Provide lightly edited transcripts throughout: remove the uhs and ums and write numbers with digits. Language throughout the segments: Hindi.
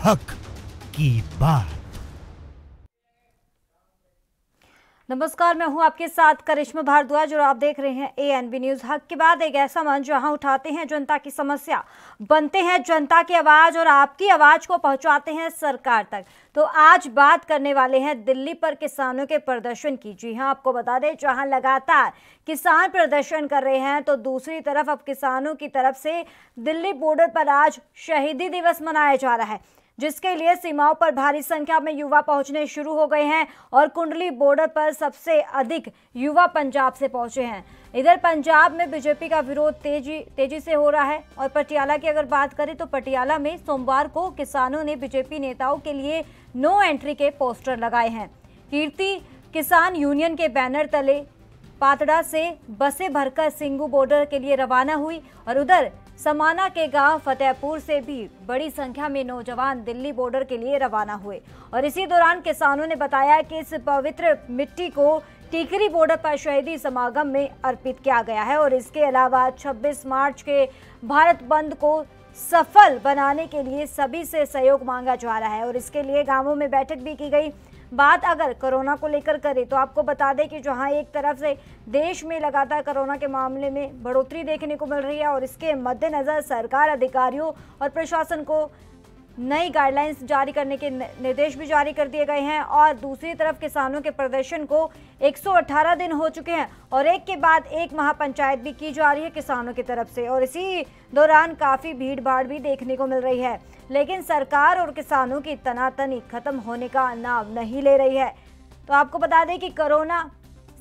हक की बात। नमस्कार, मैं हूं आपके साथ करिश्मा भारद्वाज और आप देख रहे हैं ANB न्यूज। हक के बाद एक ऐसा मंच जहां उठाते हैं जनता की समस्या, बनते हैं जनता की आवाज और आपकी आवाज को पहुंचाते हैं सरकार तक। तो आज बात करने वाले हैं दिल्ली पर किसानों के प्रदर्शन की। जी हां, आपको बता दें, जहां लगातार किसान प्रदर्शन कर रहे हैं तो दूसरी तरफ अब किसानों की तरफ से दिल्ली बॉर्डर पर आज शहीदी दिवस मनाया जा रहा है, जिसके लिए सीमाओं पर भारी संख्या में युवा पहुंचने शुरू हो गए हैं और कुंडली बॉर्डर पर सबसे अधिक युवा पंजाब से पहुंचे हैं। इधर पंजाब में बीजेपी का विरोध तेजी से हो रहा है और पटियाला की अगर बात करें तो पटियाला में सोमवार को किसानों ने बीजेपी नेताओं के लिए नो एंट्री के पोस्टर लगाए हैं। कीर्ति किसान यूनियन के बैनर तले पातड़ा से बसें भरकर सिंगू बॉर्डर के लिए रवाना हुई और उधर समाना के गांव फतेहपुर से भी बड़ी संख्या में नौजवान दिल्ली बॉर्डर के लिए रवाना हुए और इसी दौरान किसानों ने बताया कि इस पवित्र मिट्टी को टीकरी बॉर्डर पर शहीदी समागम में अर्पित किया गया है और इसके अलावा 26 मार्च के भारत बंद को सफल बनाने के लिए सभी से सहयोग मांगा जा रहा है और इसके लिए गांवों में बैठक भी की गई। बात अगर कोरोना को लेकर करें तो आपको बता दें कि जहां एक तरफ से देश में लगातार कोरोना के मामले में बढ़ोतरी देखने को मिल रही है और इसके मद्देनजर सरकार अधिकारियों और प्रशासन को नई गाइडलाइंस जारी करने के निर्देश भी जारी कर दिए गए हैं और दूसरी तरफ किसानों के प्रदर्शन को 118 दिन हो चुके हैं और एक के बाद एक महापंचायत भी की जा रही है किसानों की तरफ से और इसी दौरान काफ़ी भीड़ भाड़ भी देखने को मिल रही है, लेकिन सरकार और किसानों की तनातनी खत्म होने का नाम नहीं ले रही है। तो आपको बता दें कि कोरोना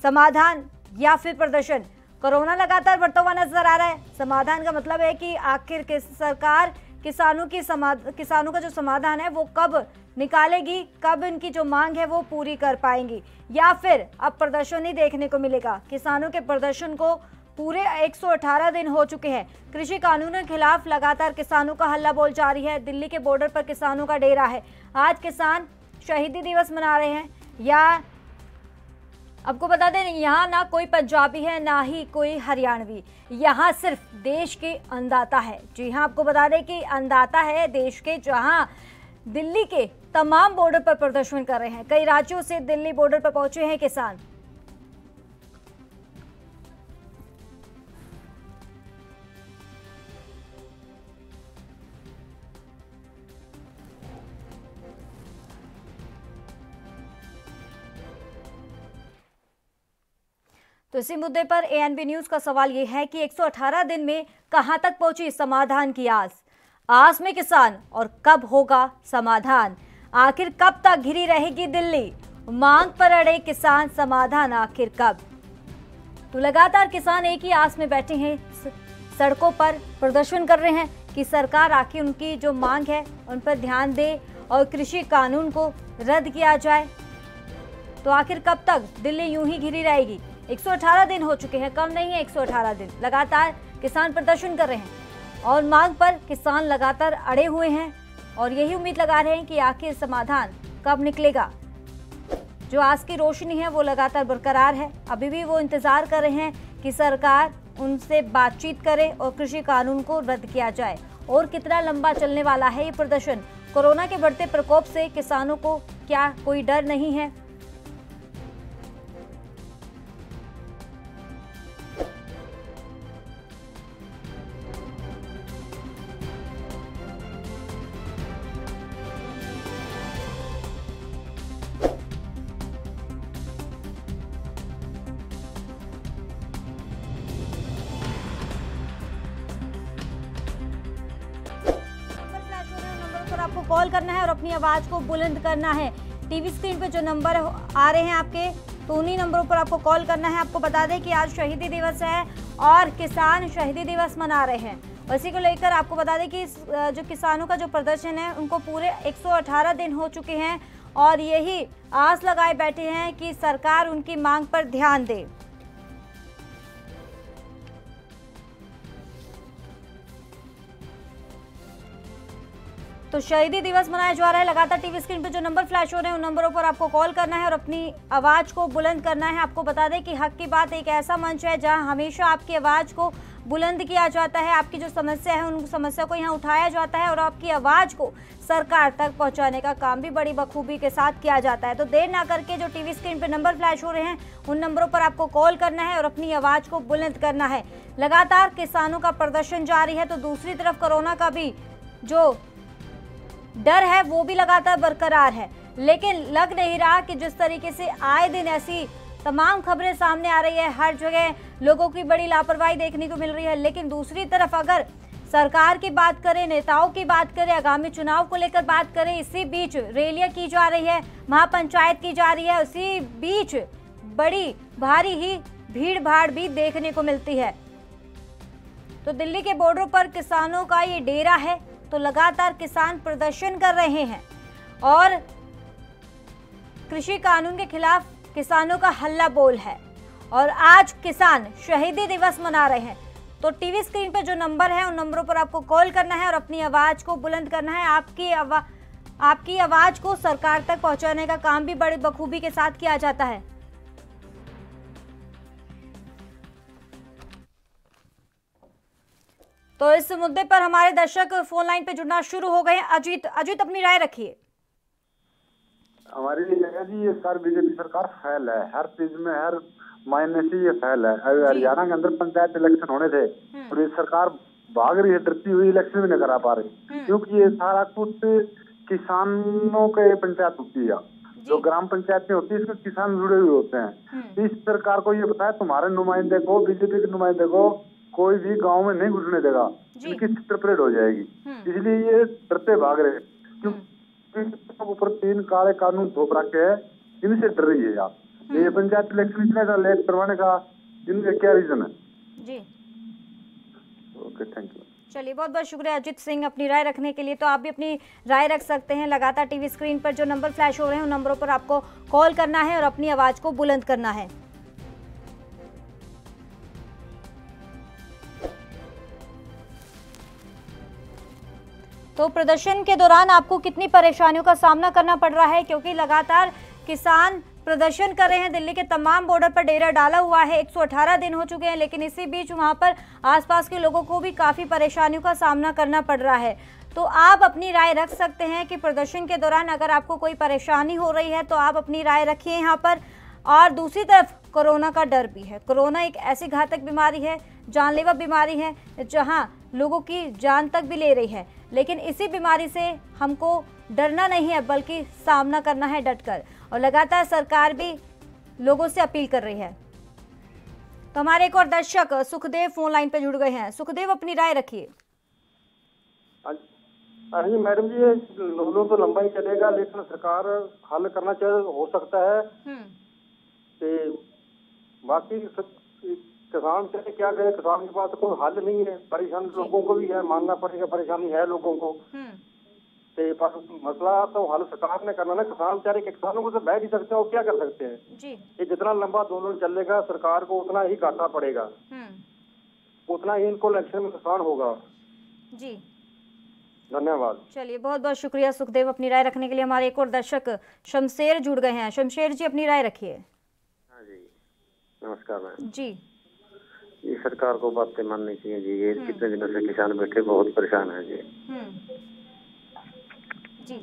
समाधान या फिर प्रदर्शन, कोरोना लगातार बढ़ता हुआ नजर आ रहा है। समाधान का मतलब है कि आखिर सरकार किसानों का जो समाधान है वो कब निकालेगी, कब इनकी जो मांग है वो पूरी कर पाएंगी, या फिर अब प्रदर्शन ही देखने को मिलेगा। किसानों के प्रदर्शन को पूरे 118 दिन हो चुके हैं। कृषि कानूनों के खिलाफ लगातार किसानों का हल्ला बोल जारी है। दिल्ली के बॉर्डर पर किसानों का डेरा है। आज किसान शहीदी दिवस मना रहे हैं। या आपको बता दें, यहाँ ना कोई पंजाबी है ना ही कोई हरियाणवी, यहाँ सिर्फ देश के अन्नदाता है। जी हाँ, आपको बता दें कि अन्नदाता है देश के, जहाँ दिल्ली के तमाम बॉर्डर पर प्रदर्शन कर रहे हैं। कई राज्यों से दिल्ली बॉर्डर पर पहुंचे हैं किसान। तो इसी मुद्दे पर ANB न्यूज का सवाल यह है कि 118 दिन में कहां तक पहुंची समाधान की आस में किसान और कब होगा समाधान? आखिर कब तक घिरी रहेगी दिल्ली? मांग पर अड़े किसान, समाधान आखिर कब? तो लगातार किसान एक ही आस में बैठे हैं, सड़कों पर प्रदर्शन कर रहे हैं कि सरकार आखिर उनकी जो मांग है उन पर ध्यान दे और कृषि कानून को रद्द किया जाए। तो आखिर कब तक दिल्ली यूं ही घिरी रहेगी? 118 दिन हो चुके हैं, कम नहीं है 118 दिन। लगातार किसान प्रदर्शन कर रहे हैं और मांग पर किसान लगातार अड़े हुए हैं और यही उम्मीद लगा रहे हैं कि आखिर समाधान कब निकलेगा। जो आस की रोशनी है वो लगातार बरकरार है। अभी भी वो इंतजार कर रहे हैं कि सरकार उनसे बातचीत करे और कृषि कानून को रद्द किया जाए। और कितना लंबा चलने वाला है ये प्रदर्शन? कोरोना के बढ़ते प्रकोप से किसानों को क्या कोई डर नहीं है? आपको कॉल करना है और अपनी आवाज को बुलंद करना है। टीवी स्क्रीन पे जो नंबर आ रहे हैं आपके, तो उन्हीं नंबरों पर आपको कॉल करना है। आपको बता दें कि आज शहीदी दिवस है और किसान शहीदी दिवस मना रहे हैं। इसी को लेकर आपको बता दें कि जो किसानों का जो प्रदर्शन है उनको पूरे 118 दिन हो चुके हैं और यही आस लगाए बैठे हैं कि सरकार उनकी मांग पर ध्यान दे। तो शहीदी दिवस मनाया जा रहा है। लगातार टीवी स्क्रीन पे जो नंबर फ्लैश हो रहे हैं उन नंबरों पर आपको कॉल करना है और अपनी आवाज को बुलंद करना है। आपको बता दें कि हक की बात एक ऐसा मंच है जहां हमेशा आपकी आवाज को बुलंद किया जाता है, आपकी जो समस्या है उन समस्या को यहाँ उठाया जाता है और आपकी आवाज को सरकार तक पहुंचाने का काम भी बड़ी बखूबी के साथ किया जाता है। तो देर ना करके जो टीवी स्क्रीन पे नंबर फ्लैश हो रहे हैं उन नंबरों पर आपको कॉल करना है और अपनी आवाज को बुलंद करना है। लगातार किसानों का प्रदर्शन जारी है तो दूसरी तरफ कोरोना का भी जो डर है वो भी लगातार बरकरार है, लेकिन लग नहीं रहा कि जिस तरीके से आए दिन ऐसी तमाम खबरें सामने आ रही है, हर जगह लोगों की बड़ी लापरवाही देखने को मिल रही है। लेकिन दूसरी तरफ अगर सरकार की बात करें, नेताओं की बात करें, आगामी चुनाव को लेकर बात करें, इसी बीच रैलियां की जा रही है, महापंचायत की जा रही है, उसी बीच बड़ी भारी ही भीड़ भाड़ भी देखने को मिलती है। तो दिल्ली के बॉर्डर पर किसानों का ये डेरा है, तो लगातार किसान प्रदर्शन कर रहे हैं और कृषि कानून के खिलाफ किसानों का हल्ला बोल है और आज किसान शहीदी दिवस मना रहे हैं। तो टीवी स्क्रीन पर जो नंबर है उन नंबरों पर आपको कॉल करना है और अपनी आवाज को बुलंद करना है। आपकी आवाज को सरकार तक पहुंचाने का काम भी बड़ी बखूबी के साथ किया जाता है। तो इस मुद्दे पर हमारे दर्शक फोन लाइन पे जुड़ना शुरू हो गए हैं। अजीत अपनी राय रखिए। हमारी जी ये बीजेपी सरकार फेल है, हर चीज में हर मायने से ये फेल है। हरियाणा के अंदर पंचायत इलेक्शन होने थे और ये सरकार भाग रही है, डरती हुई इलेक्शन भी नहीं करा पा रही, क्योंकि ये सारा कुछ किसानों के पंचायत होती है, जो ग्राम पंचायतें होती है इसमें किसान जुड़े हुए होते हैं। इस सरकार को ये बताया तुम्हारे नुमाइंदे को, बीजेपी के नुमाइंदे को कोई भी गांव में नहीं घुसने देगा, इनकी चित्रपरेड हो जाएगी, इसलिए ये डरते भाग रहे। क्योंकि ऊपर 3 काले कानून थोप रखे हैं, इनसे डर रही है आप। ये पंचायत इलेक्शन इतना लेट करवाने का इनका क्या रीजन है? जी ओके, थैंक यू। चलिए, बहुत बहुत शुक्रिया अजीत सिंह अपनी राय रखने के लिए। तो आप भी अपनी राय रख सकते हैं। लगातार टीवी स्क्रीन पर जो नंबर फ्लैश हो रहे हैं उन नंबरों पर आपको कॉल करना है और अपनी आवाज को बुलंद करना है। तो प्रदर्शन के दौरान आपको कितनी परेशानियों का सामना करना पड़ रहा है, क्योंकि लगातार किसान प्रदर्शन कर रहे हैं। दिल्ली के तमाम बॉर्डर पर डेरा डाला हुआ है, 118 दिन हो चुके हैं, लेकिन इसी बीच वहां पर आसपास के लोगों को भी काफ़ी परेशानियों का सामना करना पड़ रहा है। तो आप अपनी राय रख सकते हैं कि प्रदर्शन के दौरान अगर आपको कोई परेशानी हो रही है तो आप अपनी राय रखिए यहाँ पर। और दूसरी तरफ कोरोना का डर भी है। कोरोना एक ऐसी घातक बीमारी है, जानलेवा बीमारी है, जहां लोगों की जान तक भी ले रही है। लेकिन इसी बीमारी से हमको डरना नहीं है, बल्कि सामना करना है डटकर। और लगातार सरकार भी लोगों से अपील कर रही है। तो हमारे एक और दर्शक सुखदेव फोन लाइन पे जुड़ गए हैं। सुखदेव, अपनी राय रखिए। अरे मैडम जी, ये लोगों तो लंबा ही चलेगा, लेकिन सरकार हल करना चाहिए, हो सकता है कि बाकी किसान से क्या करे, किसान के पास कोई हल नहीं है। परेशान लोगों को भी है, मानना पड़ेगा, परेशानी है लोगों को। पर मसला तो हल सरकार ने करना ना, किसान बेचारे किसानों को तो बैठ ही सकते हैं, वो क्या कर सकते हैं जी। ये जितना लंबा आंदोलन चलेगा सरकार को उतना ही घाटा पड़ेगा, उतना ही इनको इलेक्शन में नुकसान होगा जी। धन्यवाद। चलिए, बहुत बहुत शुक्रिया सुखदेव अपनी राय रखने के लिए। हमारे एक और दर्शक शमशेर जुड़ गए हैं। शमशेर जी, अपनी राय रखिए। हाँ जी, नमस्कार मैम जी। ये सरकार को बातें माननी चाहिए जी। ये कितने दिनों से किसान बैठे बहुत परेशान है जी। जी,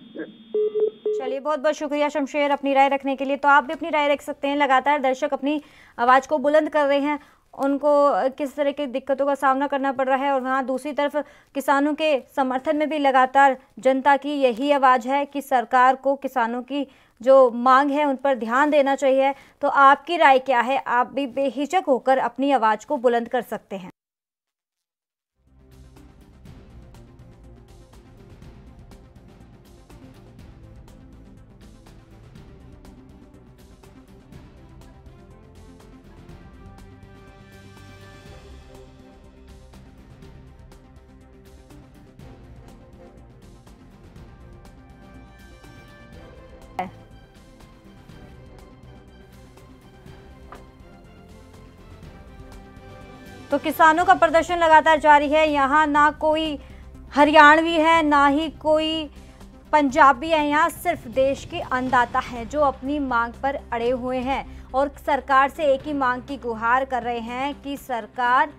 चलिए, बहुत बहुत शुक्रिया शमशेर अपनी राय रखने के लिए। तो आप भी अपनी राय रख सकते हैं। लगातार दर्शक अपनी आवाज़ को बुलंद कर रहे हैं, उनको किस तरह की दिक्कतों का सामना करना पड़ रहा है। और वहाँ दूसरी तरफ किसानों के समर्थन में भी लगातार जनता की यही आवाज़ है कि सरकार को किसानों की जो मांग है उन पर ध्यान देना चाहिए। तो आपकी राय क्या है? आप भी बेहिचक होकर अपनी आवाज़ को बुलंद कर सकते हैं। तो किसानों का प्रदर्शन लगातार जारी है। यहाँ ना कोई हरियाणवी है, ना ही कोई पंजाबी है। यहाँ सिर्फ देश के अन्नदाता हैं जो अपनी मांग पर अड़े हुए हैं और सरकार से एक ही मांग की गुहार कर रहे हैं कि सरकार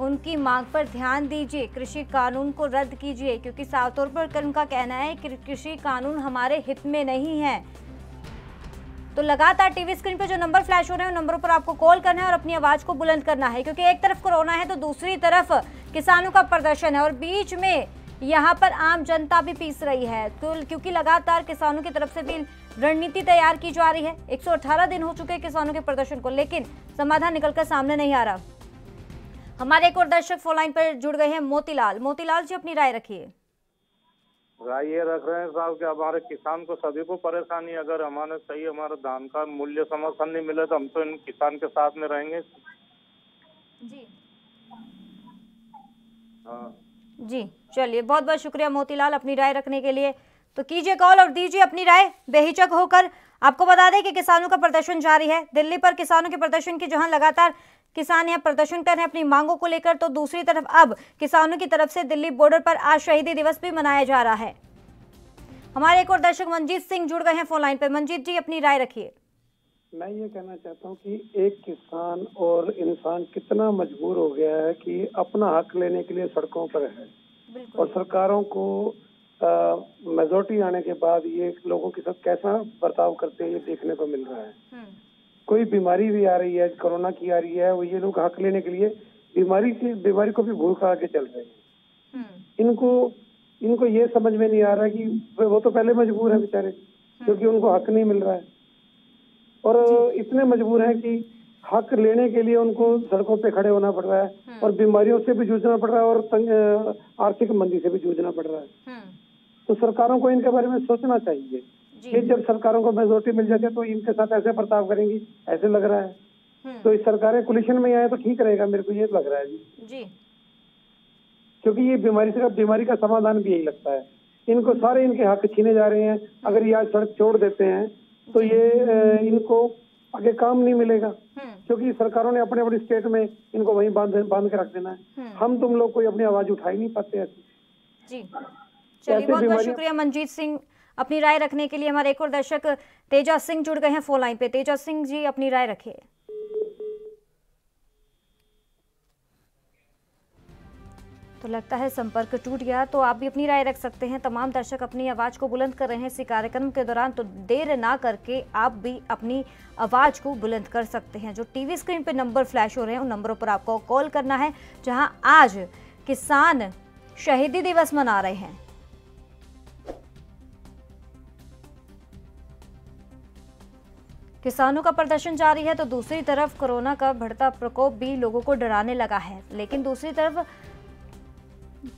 उनकी मांग पर ध्यान दीजिए, कृषि कानून को रद्द कीजिए, क्योंकि साफ तौर पर उनका कहना है कि कृषि कानून हमारे हित में नहीं है। तो लगातार टीवी स्क्रीन पर जो नंबर फ्लैश हो रहे हैं उन नंबरों पर आपको कॉल करना है और अपनी आवाज को बुलंद करना है, क्योंकि एक तरफ कोरोना है तो दूसरी तरफ किसानों का प्रदर्शन है और बीच में यहाँ पर आम जनता भी पीस रही है। तो क्योंकि लगातार किसानों की तरफ से भी रणनीति तैयार की जा रही है। 118 दिन हो चुके हैं किसानों के प्रदर्शन को, लेकिन समाधान निकलकर सामने नहीं आ रहा। हमारे एक और दर्शक फोन लाइन पर जुड़ गए हैं, मोतीलाल। मोतीलाल जी, अपनी राय रखिए। राय ये रख रहे हैं साहब कि हमारे किसान को सभी को परेशानी, अगर हमारे सही हमारा धान का मूल्य समर्थन नहीं मिले तो हम तो इन किसान के साथ में रहेंगे जी। हाँ जी, चलिए, बहुत बहुत शुक्रिया मोतीलाल अपनी राय रखने के लिए। तो कीजिए कॉल और दीजिए अपनी राय बेहिचक होकर। आपको बता दें कि किसानों का प्रदर्शन जारी है दिल्ली पर। किसानों के प्रदर्शन की जहां लगातार किसान यहाँ प्रदर्शन कर रहे हैं अपनी मांगों को लेकर, तो दूसरी तरफ अब किसानों की तरफ से दिल्ली बॉर्डर पर आज शहीदी दिवस भी मनाया जा रहा है। हमारे एक और दर्शक मनजीत सिंह जुड़ गए हैं फोन लाइन पर। मनजीत जी, अपनी राय रखिए। मैं ये कहना चाहता हूँ कि एक किसान और इंसान कितना मजबूर हो गया है कि अपना हक लेने के लिए सड़कों पर है, और सरकारों को मेजोरिटी आने के बाद ये लोगों के साथ कैसा बर्ताव करते हैं ये देखने को मिल रहा है। कोई बीमारी भी आ रही है, कोरोना की आ रही है, वो ये लोग हक लेने के लिए बीमारी को भी भूल खा के चल रहे हैं। इनको ये समझ में नहीं आ रहा कि वो तो पहले मजबूर है बेचारे, क्योंकि उनको हक नहीं मिल रहा है, और इतने मजबूर हैं कि हक लेने के लिए उनको सड़कों पे खड़े होना पड़ रहा है, और बीमारियों से भी जूझना पड़ रहा है, और आर्थिक मंदी से भी जूझना पड़ रहा है। तो सरकारों को इनके बारे में सोचना चाहिए कि जब सरकारों को मेजोरिटी मिल जाती है तो इनके साथ ऐसे बर्ताव करेंगी, ऐसे लग रहा है। तो इस सरकारें कोलिशन में आए तो ठीक रहेगा, मेरे को ये लग रहा है जी। क्योंकि ये बीमारी का समाधान भी यही लगता है। इनको सारे इनके हक छीने जा रहे हैं। अगर ये आज सड़क छोड़ देते हैं तो ये इनको आगे काम नहीं मिलेगा, क्योंकि सरकारों ने अपने अपने स्टेट में इनको वहीं बांध के रख देना है। हम तुम लोग कोई अपनी आवाज उठा ही नहीं पाते ऐसे जी। चलिए, बहुत बहुत शुक्रिया मनजीत सिंह अपनी राय रखने के लिए। हमारे एक और दर्शक तेजा सिंह जुड़ गए हैं फोन लाइन पे। तेजा सिंह जी, अपनी राय रखिए। तो लगता है संपर्क टूट गया, तो आप भी अपनी राय रख सकते हैं। तमाम दर्शक अपनी आवाज को बुलंद कर रहे हैं इसी कार्यक्रम के दौरान, तो देर ना करके आप भी अपनी आवाज को बुलंद कर सकते हैं। जो टीवी स्क्रीन पे नंबर फ्लैश हो रहे हैं उन नंबरों पर आपको कॉल करना है, जहां आज किसान शहीदी दिवस मना रहे हैं। किसानों का प्रदर्शन जारी है तो दूसरी तरफ कोरोना का बढ़ता प्रकोप भी लोगों को डराने लगा है, लेकिन दूसरी तरफ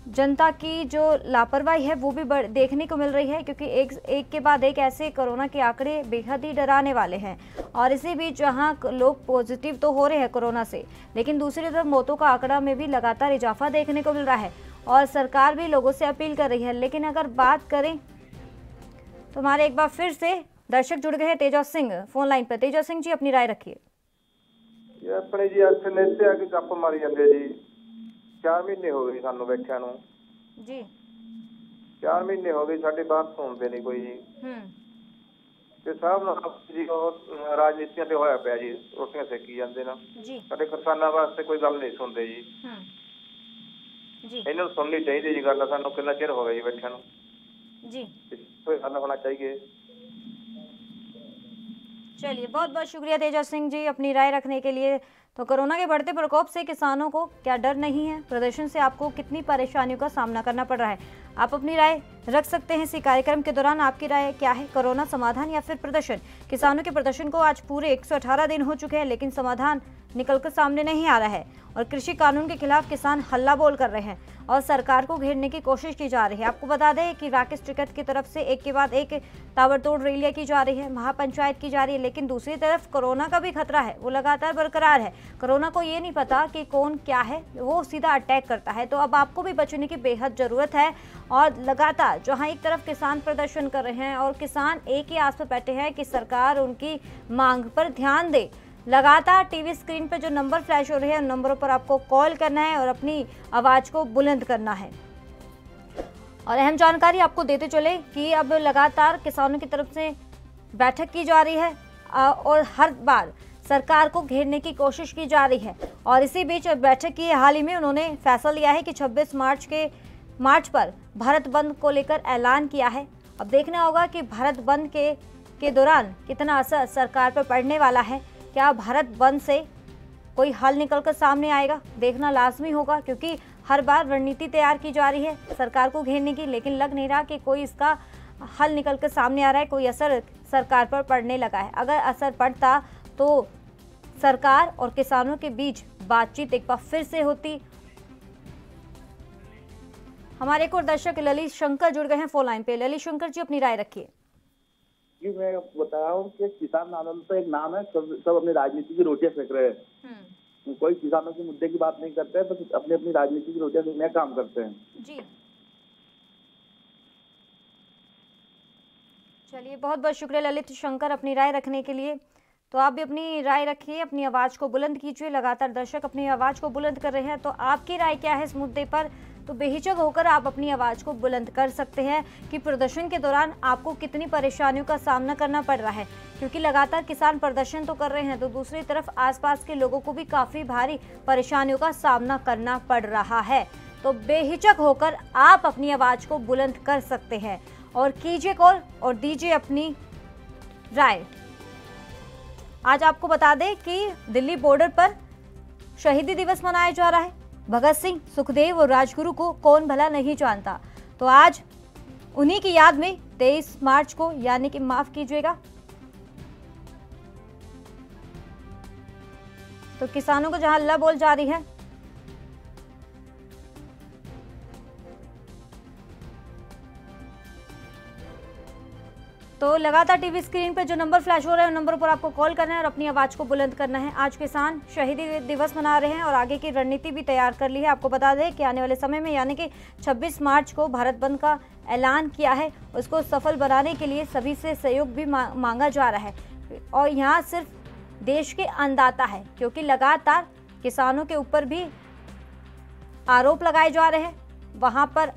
जनता की जो लापरवाही है वो भी देखने को मिल रही है, क्योंकि एक के बाद एक ऐसे कोरोना के आंकड़े बेहद ही डराने वाले हैं। और इसी बीच जहां लोग पॉजिटिव तो हो रहे हैं कोरोना से, लेकिन दूसरी तरफ मौतों का आंकड़ा में भी लगातार इजाफा देखने को मिल रहा है और सरकार भी लोगों से अपील कर रही है। लेकिन अगर बात करें तो हमारे एक बार फिर से दर्शक जुड़ गए हैं तेजा सिंह फोन लाइन पर। तेजा सिंह जी, अपनी राय रखिए। अपने जी अच्छे नेते आके गप मारी जाते जी। 4 महीने हो गए सानू बैठिया नू जी। 4 महीने हो गए साडी बात सुनते नहीं कोई जी। ते साहब ना जी राजनीतियां ते होया पिया जी, रोटियां सेकी जांदे ना जी। साडे किसानां वास्ते कोई गल नहीं सुनते जी। जी, इन्हां नूं सुननी चाहिए जी गल। सानू कितना चिर हो गया जी बैठिया नूं जी। कोई हल होना चाहिए। चलिए, बहुत बहुत शुक्रिया तेजा सिंह जी अपनी राय रखने के लिए। तो कोरोना के बढ़ते प्रकोप से किसानों को क्या डर नहीं है? प्रदर्शन से आपको कितनी परेशानियों का सामना करना पड़ रहा है? आप अपनी राय रख सकते हैं इसी कार्यक्रम के दौरान। आपकी राय क्या है? कोरोना समाधान या फिर प्रदर्शन? किसानों के प्रदर्शन को आज पूरे 118 दिन हो चुके हैं, लेकिन समाधान निकलकर सामने नहीं आ रहा है और कृषि कानून के खिलाफ किसान हल्ला बोल कर रहे हैं और सरकार को घेरने की कोशिश की जा रही है। आपको बता दें कि राकेश टिकैत की तरफ से एक के बाद एक ताबड़तोड़ रैलियां की जा रही है, महापंचायत की जा रही है, लेकिन दूसरी तरफ कोरोना का भी खतरा है, वो लगातार बरकरार है। कोरोना को ये नहीं पता कि कौन क्या है, वो सीधा अटैक करता है। तो अब आपको भी बचने की बेहद ज़रूरत है। और लगातार जहां एक तरफ किसान प्रदर्शन कर रहे हैं और किसान एक ही आस पर बैठे हैं कि सरकार उनकी मांग पर ध्यान दे, लगातार टीवी स्क्रीन पर जो नंबर फ्लैश हो रहे हैं उन नंबरों पर आपको कॉल करना है और अपनी आवाज़ को बुलंद करना है। और अहम जानकारी आपको देते चले कि अब लगातार किसानों की तरफ से बैठक की जा रही है और हर बार सरकार को घेरने की कोशिश की जा रही है। और इसी बीच बैठक की हाल ही में उन्होंने फैसला लिया है कि 26 मार्च पर भारत बंद को लेकर ऐलान किया है। अब देखना होगा कि भारत बंद के दौरान कितना असर सरकार पर पड़ने वाला है। क्या भारत बंद से कोई हल निकलकर सामने आएगा, देखना लाजमी होगा, क्योंकि हर बार रणनीति तैयार की जा रही है सरकार को घेरने की, लेकिन लग नहीं रहा कि कोई इसका हल निकलकर सामने आ रहा है, कोई असर सरकार पर पड़ने लगा है। अगर असर पड़ता तो सरकार और किसानों के बीच बातचीत एक बार फिर से होती। हमारे एक और दर्शक ललित शंकर जुड़ गए हैं फोन लाइन पे। ललित शंकर जी, अपनी राय रखिए। जी, मैं बता रहा हूँ कि किसान आंदोलन तो एक नाम है, सब अपनी राजनीति की रोटियां फेंक रहे हैं। कोई किसानों के मुद्दे की बात नहीं करते हैं, बस अपनी अपनी राजनीति की रोटियां फेंकने का काम करते हैं। जी चलिए, बहुत बहुत शुक्रिया ललित शंकर अपनी राय रखने के लिए। तो आप भी अपनी राय रखिए, अपनी आवाज़ को बुलंद कीजिए। लगातार दर्शक अपनी आवाज़ को बुलंद कर रहे हैं, तो आपकी राय क्या है इस मुद्दे पर? तो बेहिचक होकर आप अपनी आवाज़ को बुलंद कर सकते हैं कि प्रदर्शन के दौरान आपको कितनी परेशानियों का सामना करना पड़ रहा है, क्योंकि लगातार किसान प्रदर्शन तो कर रहे हैं, तो दूसरी तरफ आसपास के लोगों को भी काफ़ी भारी परेशानियों का सामना करना पड़ रहा है। तो बेहिचक होकर आप अपनी आवाज़ को बुलंद कर सकते हैं और कीजिए कॉल और दीजिए अपनी राय। आज आपको बता दें कि दिल्ली बॉर्डर पर शहीदी दिवस मनाया जा रहा है। भगत सिंह, सुखदेव और राजगुरु को कौन भला नहीं जानता। तो आज उन्हीं की याद में 23 मार्च को, यानी कि माफ कीजिएगा, तो किसानों को जहां अल्लाह बोल जारी है, तो लगातार टीवी स्क्रीन पर जो नंबर फ्लैश हो रहे हैं उन नंबरों पर आपको कॉल करना है और अपनी आवाज़ को बुलंद करना है। आज किसान शहीदी दिवस मना रहे हैं और आगे की रणनीति भी तैयार कर ली है। आपको बता दें कि आने वाले समय में, यानी कि 26 मार्च को भारत बंद का ऐलान किया है, उसको सफल बनाने के लिए सभी से सहयोग भी मांगा जा रहा है। और यहाँ सिर्फ देश के अन्नदाता है, क्योंकि लगातार किसानों के ऊपर भी आरोप लगाए जा रहे हैं वहाँ पर,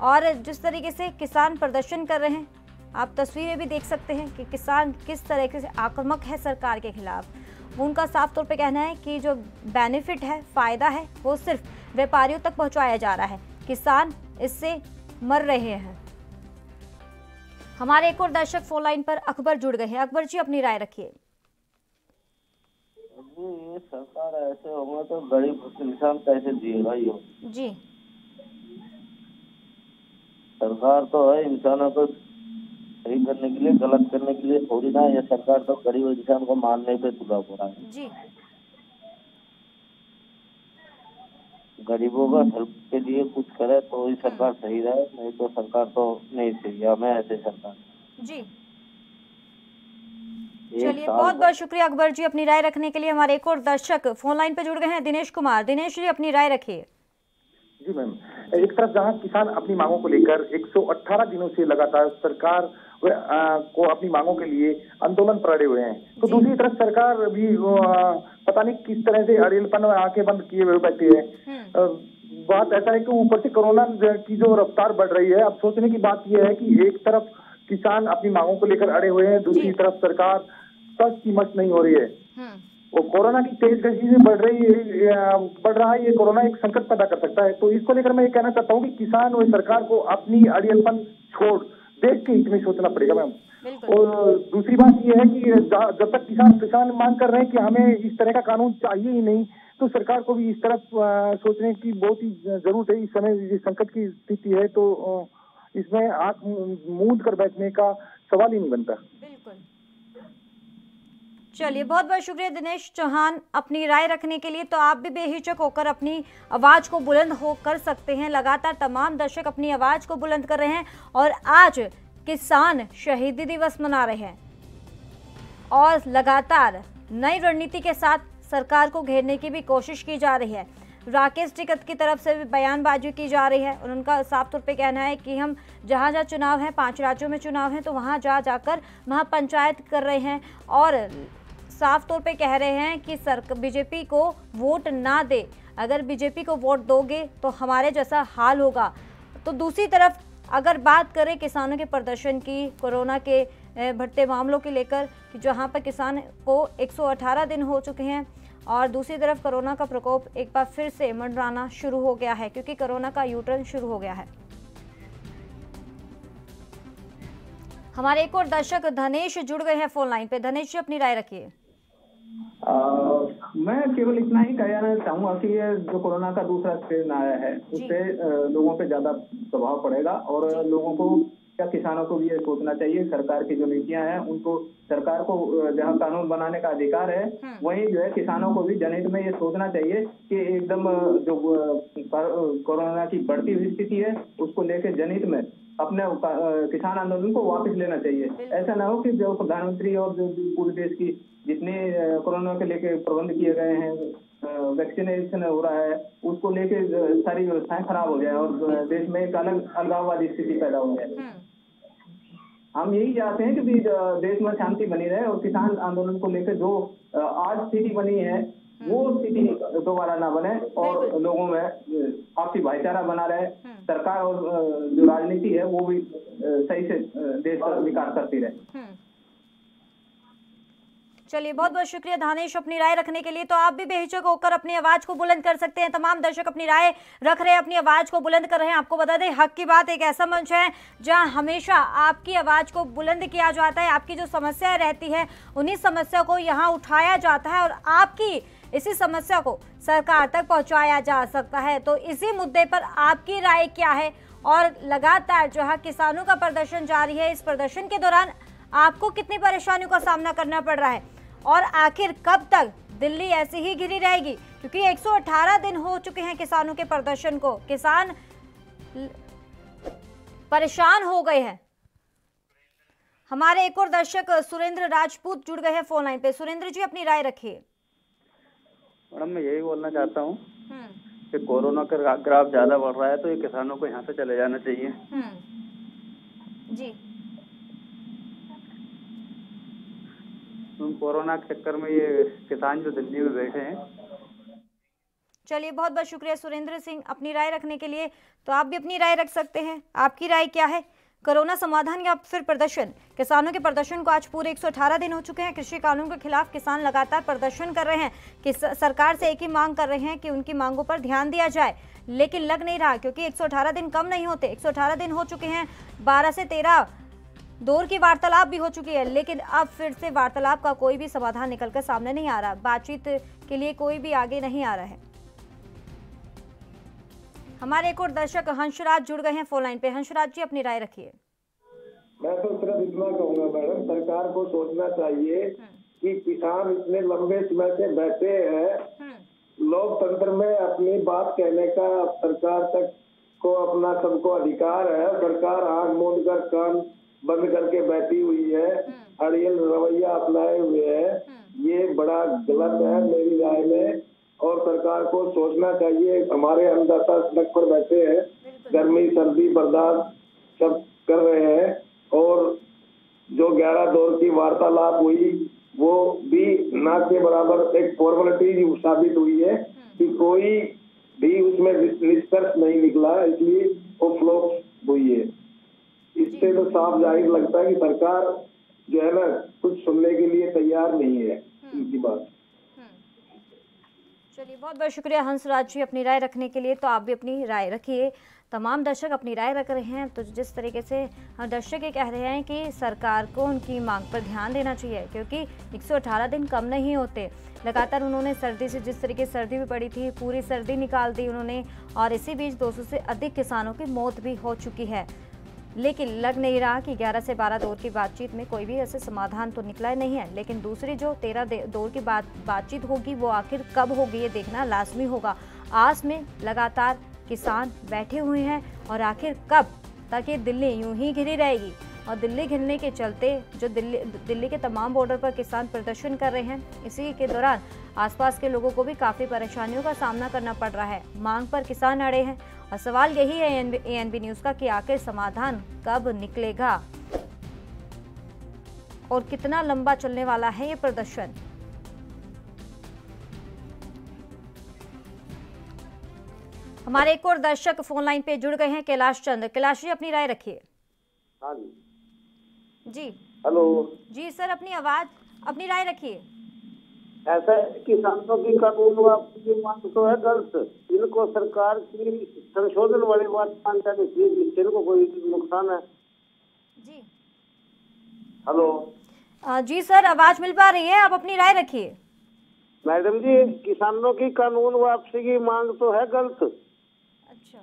और जिस तरीके से किसान प्रदर्शन कर रहे हैं, आप तस्वीरें भी देख सकते हैं कि किसान किस तरीके से आक्रामक है सरकार के खिलाफ। उनका साफ तौर पे कहना है कि जो बेनिफिट है, फ़ायदा है, वो सिर्फ व्यापारियों तक पहुंचाया जा रहा है, किसान इससे मर रहे हैं। हमारे एक और दर्शक फोन लाइन पर अकबर जुड़ गए हैं। अकबर जी, अपनी राय रखिए। ये सरकार ऐसे होगा तो गरीब इंसान कैसे जिएगा? जी, सरकार तो है इंसानों को सही करने के लिए, गलत करने के लिए थोड़ी ना। ये सरकार तो गरीब इंसान को मारने पे तुला पड़ा है। जी, गरीबों का हेल्प के लिए कुछ करे तो ही सरकार सही रहे, नहीं तो सरकार तो नहीं सही। हमें ऐसे सरकार। जी चलिए, बहुत बहुत शुक्रिया अकबर जी अपनी राय रखने के लिए। हमारे एक और दर्शक फोन लाइन पे जुड़ गए हैं, दिनेश कुमार। दिनेश जी, अपनी राय रखिए। जी मैम, एक तरफ जहां किसान अपनी मांगों को लेकर 118 दिनों से लगातार सरकार को अपनी मांगों के लिए आंदोलन पर अड़े हुए हैं, तो दूसरी तरफ सरकार भी पता नहीं किस तरह से अड़ेलपन में आंखें बंद किए हुए बैठी है। बात ऐसा है कि ऊपर से कोरोना की जो रफ्तार बढ़ रही है, अब सोचने की बात यह है कि एक तरफ किसान अपनी मांगों को लेकर अड़े हुए हैं, दूसरी तरफ सरकार सच की मच नहीं हो रही है। और कोरोना की तेज गति से बढ़ रहा है ये कोरोना एक संकट पैदा कर सकता है। तो इसको लेकर मैं ये कहना चाहता हूँ कि किसान और सरकार को अपनी अड़ियलपन छोड़ देश के हित में सोचना पड़ेगा मैम। और दूसरी बात ये है कि जब तक किसान मांग कर रहे हैं कि हमें इस तरह का कानून चाहिए ही नहीं, तो सरकार को भी इस तरफ सोचने की बहुत ही जरूरत है। इस समय संकट की स्थिति है, तो इसमें आंख मूंद कर बैठने का सवाल ही नहीं बनता। बिल्कुल। चलिए, बहुत बहुत शुक्रिया दिनेश चौहान अपनी राय रखने के लिए। तो आप भी बेहिचक होकर अपनी आवाज़ को बुलंद हो कर सकते हैं। लगातार तमाम दर्शक अपनी आवाज़ को बुलंद कर रहे हैं और आज किसान शहीदी दिवस मना रहे हैं और लगातार नई रणनीति के साथ सरकार को घेरने की भी कोशिश की जा रही है। राकेश टिकैत की तरफ से भी बयानबाजी की जा रही है और उनका साफ तौर पे कहना है कि हम जहाँ जहाँ चुनाव है, 5 राज्यों में चुनाव है, तो वहाँ जाकर वहाँ पंचायत कर रहे हैं और साफ तौर पे कह रहे हैं कि बीजेपी को वोट ना दे, अगर बीजेपी को वोट दोगे तो हमारे जैसा हाल होगा। तो दूसरी तरफ अगर बात करें किसानों के प्रदर्शन की, कोरोना के बढ़ते मामलों के लेकर, कि जहां पर किसान को 118 दिन हो चुके हैं और दूसरी तरफ कोरोना का प्रकोप एक बार फिर से मंडराना शुरू हो गया है, क्योंकि कोरोना का यूटर्न शुरू हो गया है। हमारे एक और दर्शक धनेश जुड़ गए हैं फोन लाइन पे। धनेश जी, अपनी राय रखिए। मैं केवल इतना ही कहना चाहूंगा कि ये जो कोरोना का दूसरा स्ट्रेन आया है उससे लोगों पे ज्यादा प्रभाव पड़ेगा और लोगों को या किसानों को भी ये सोचना चाहिए। सरकार की जो नीतियां हैं उनको, सरकार को जहां कानून बनाने का अधिकार है वहीं जो है किसानों को भी जनहित में ये सोचना चाहिए कि एकदम जो कोरोना की बढ़ती हुई स्थिति है उसको लेकर जनहित में अपने किसान आंदोलन को वापस लेना चाहिए। ऐसा ना हो कि जो प्रधानमंत्री और जो पूरे देश की जितने कोरोना के लेके प्रबंध किए गए हैं, वैक्सीनेशन हो रहा है, उसको लेके सारी व्यवस्थाएं खराब हो जाए और देश में एक अलग अलगाववादी स्थिति पैदा हो जाए। हम यही चाहते हैं कि देश में शांति बनी रहे और किसान आंदोलन को लेकर जो आज स्थिति बनी है वो स्थिति दोबारा ना बने और लोगों में आपसी भाईचारा बना रहे। सरकार और जो राजनीति है वो भी सही से देश का विकास करती रहे। चलिए, बहुत बहुत शुक्रिया धानेश अपनी राय रखने के लिए। तो आप भी बेहिचक होकर अपनी आवाज को बुलंद कर सकते हैं। तमाम दर्शक अपनी राय रख रहे हैं, अपनी आवाज को बुलंद कर रहे हैं। आपको बता दें, हक की बात एक ऐसा मंच है जहां हमेशा आपकी आवाज को बुलंद किया जाता है। आपकी जो समस्या रहती है उन्हीं समस्या को यहाँ उठाया जाता है और आपकी इसी समस्या को सरकार तक पहुंचाया जा सकता है। तो इसी मुद्दे पर आपकी राय क्या है? और लगातार जो है किसानों का प्रदर्शन जारी है, इस प्रदर्शन के दौरान आपको कितनी परेशानियों का सामना करना पड़ रहा है और आखिर कब तक दिल्ली ऐसी ही घिरी रहेगी? क्योंकि 118 दिन हो चुके हैं किसानों के प्रदर्शन को, किसान परेशान हो गए हैं। हमारे एक और दर्शक सुरेंद्र राजपूत जुड़ गए हैं फोन लाइन पे। सुरेंद्र जी, अपनी राय रखिए। मैडम, मैं यही बोलना चाहता हूँ कि कोरोना का ग्राफ ज्यादा बढ़ रहा है तो ये किसानों को यहाँ से चले जाना चाहिए। जी, कोरोना के चक्कर में ये किसान जो दिल्ली में बैठे हैं। चलिए, बहुत बहुत शुक्रिया सुरेंद्र सिंह अपनी राय रखने के लिए। तो आप भी अपनी राय रख सकते हैं। आपकी राय क्या है? कोरोना समाधान या फिर प्रदर्शन? किसानों के प्रदर्शन को आज पूरे 118 दिन हो चुके हैं। कृषि कानून के खिलाफ किसान लगातार प्रदर्शन कर रहे हैं कि सरकार से एक ही मांग कर रहे हैं कि उनकी मांगों पर ध्यान दिया जाए, लेकिन लग नहीं रहा, क्योंकि 118 दिन कम नहीं होते। 118 दिन हो चुके हैं, 12 से 13 दौर की वार्तालाप भी हो चुकी है, लेकिन अब फिर से वार्तालाप का कोई भी समाधान निकलकर सामने नहीं आ रहा। बातचीत के लिए कोई भी आगे नहीं आ रहा है। हमारे एक और दर्शक हंसराज जुड़ गए हैं फोन लाइन पे। हंसराज जी, अपनी राय रखिए। मैं तो सिर्फ इतना कहूंगा मैडम, सरकार को सोचना चाहिए कि किसान इतने लंबे समय से बैठे हैं, लोकतंत्र में अपनी बात कहने का सरकार तक को अपना सबको अधिकार है। सरकार आंख मूंद कर कान बंद करके बैठी हुई है, अड़ियल रवैया अपनाए हुए है। ये बड़ा गलत है मेरी राय में और सरकार को सोचना चाहिए। हमारे अन्नदाता सड़क पर बैठे हैं, गर्मी सर्दी बर्दाश्त सब कर रहे हैं और जो 11 दौर की वार्तालाप हुई वो भी ना के बराबर एक फॉर्मेलिटी साबित हुई है कि कोई भी उसमें निष्कर्ष नहीं निकला, इसलिए वो फ्लॉप हुई है। इससे तो साफ जाहिर लगता है कि सरकार जो है ना कुछ सुनने के लिए तैयार नहीं है इनकी बात। चलिए, बहुत बहुत शुक्रिया हंसराज जी अपनी राय रखने के लिए। तो आप भी अपनी राय रखिए। तमाम दर्शक अपनी राय रख रहे हैं। तो जिस तरीके से दर्शक ये कह रहे हैं कि सरकार को उनकी मांग पर ध्यान देना चाहिए, क्योंकि 118 दिन कम नहीं होते। लगातार उन्होंने सर्दी से, जिस तरीके से सर्दी भी पड़ी थी, पूरी सर्दी निकाल दी उन्होंने और इसी बीच 200 से अधिक किसानों की मौत भी हो चुकी है। लेकिन लग नहीं रहा कि 11 से 12 दौर की बातचीत में कोई भी ऐसे समाधान तो निकला नहीं है। लेकिन दूसरी जो 13 दौर की बातचीत होगी वो आखिर कब होगी ये देखना लाजमी होगा। आस में लगातार किसान बैठे हुए हैं और आखिर कब तक ये दिल्ली यूं ही घिरी रहेगी। और दिल्ली घिरने के चलते जो दिल्ली के तमाम बॉर्डर पर किसान प्रदर्शन कर रहे हैं, इसी के दौरान आसपास के लोगों को भी काफ़ी परेशानियों का सामना करना पड़ रहा है। मांग पर किसान अड़े हैं और सवाल यही है ANB न्यूज़ का कि आखिर समाधान कब निकलेगा और कितना लंबा चलने वाला है ये प्रदर्शन। हमारे एक और दर्शक फोन लाइन पे जुड़ गए हैं, कैलाश चंद्र। कैलाश जी, अपनी राय रखिए। हाँ जी जी हेलो जी सर, अपनी राय रखिए। ऐसा है, किसानों की कानून वापसी मांग तो है गलत। इनको सरकार की संशोधन वाली बात मान जानी चाहिए जिससे इनको कोई नुकसान है। जी हेलो जी सर, आवाज मिल पा रही है, आप अपनी राय रखिए। मैडम जी, किसानों की कानून वापसी की मांग तो है गलत। अच्छा,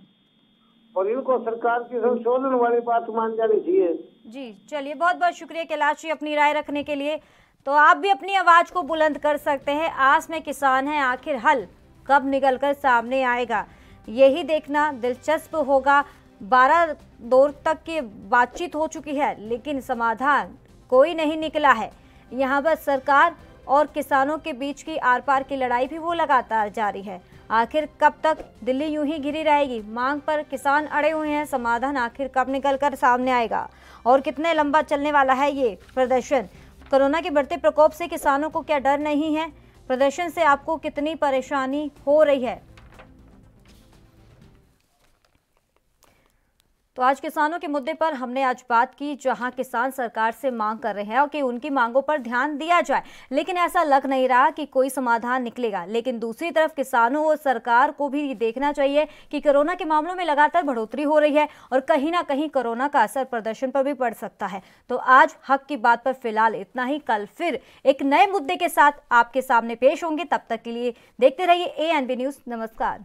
और इनको सरकार की संशोधन वाली बात मान जानी चाहिए। जी चलिए, बहुत बहुत शुक्रिया कैलाश जी अपनी राय रखने के लिए। तो आप भी अपनी आवाज को बुलंद कर सकते हैं। आस में किसान हैं, आखिर हल कब निकलकर सामने आएगा यही देखना दिलचस्प होगा। 12 दौर तक की बातचीत हो चुकी है लेकिन समाधान कोई नहीं निकला है। यहाँ पर सरकार और किसानों के बीच की आर पार की लड़ाई भी वो लगातार जारी है। आखिर कब तक दिल्ली यूं ही घिरी रहेगी? मांग पर किसान अड़े हुए हैं, समाधान आखिर कब निकलकर सामने आएगा और कितने लंबा चलने वाला है ये प्रदर्शन? कोरोना के बढ़ते प्रकोप से किसानों को क्या डर नहीं है? प्रदर्शन से आपको कितनी परेशानी हो रही है? तो आज किसानों के मुद्दे पर हमने आज बात की, जहां किसान सरकार से मांग कर रहे हैं और कि उनकी मांगों पर ध्यान दिया जाए, लेकिन ऐसा लग नहीं रहा कि कोई समाधान निकलेगा। लेकिन दूसरी तरफ किसानों और सरकार को भी देखना चाहिए कि कोरोना के मामलों में लगातार बढ़ोतरी हो रही है और कहीं ना कहीं कोरोना का असर प्रदर्शन पर भी पड़ सकता है। तो आज हक की बात पर फिलहाल इतना ही। कल फिर एक नए मुद्दे के साथ आपके सामने पेश होंगे। तब तक के लिए देखते रहिए ANB न्यूज़। नमस्कार।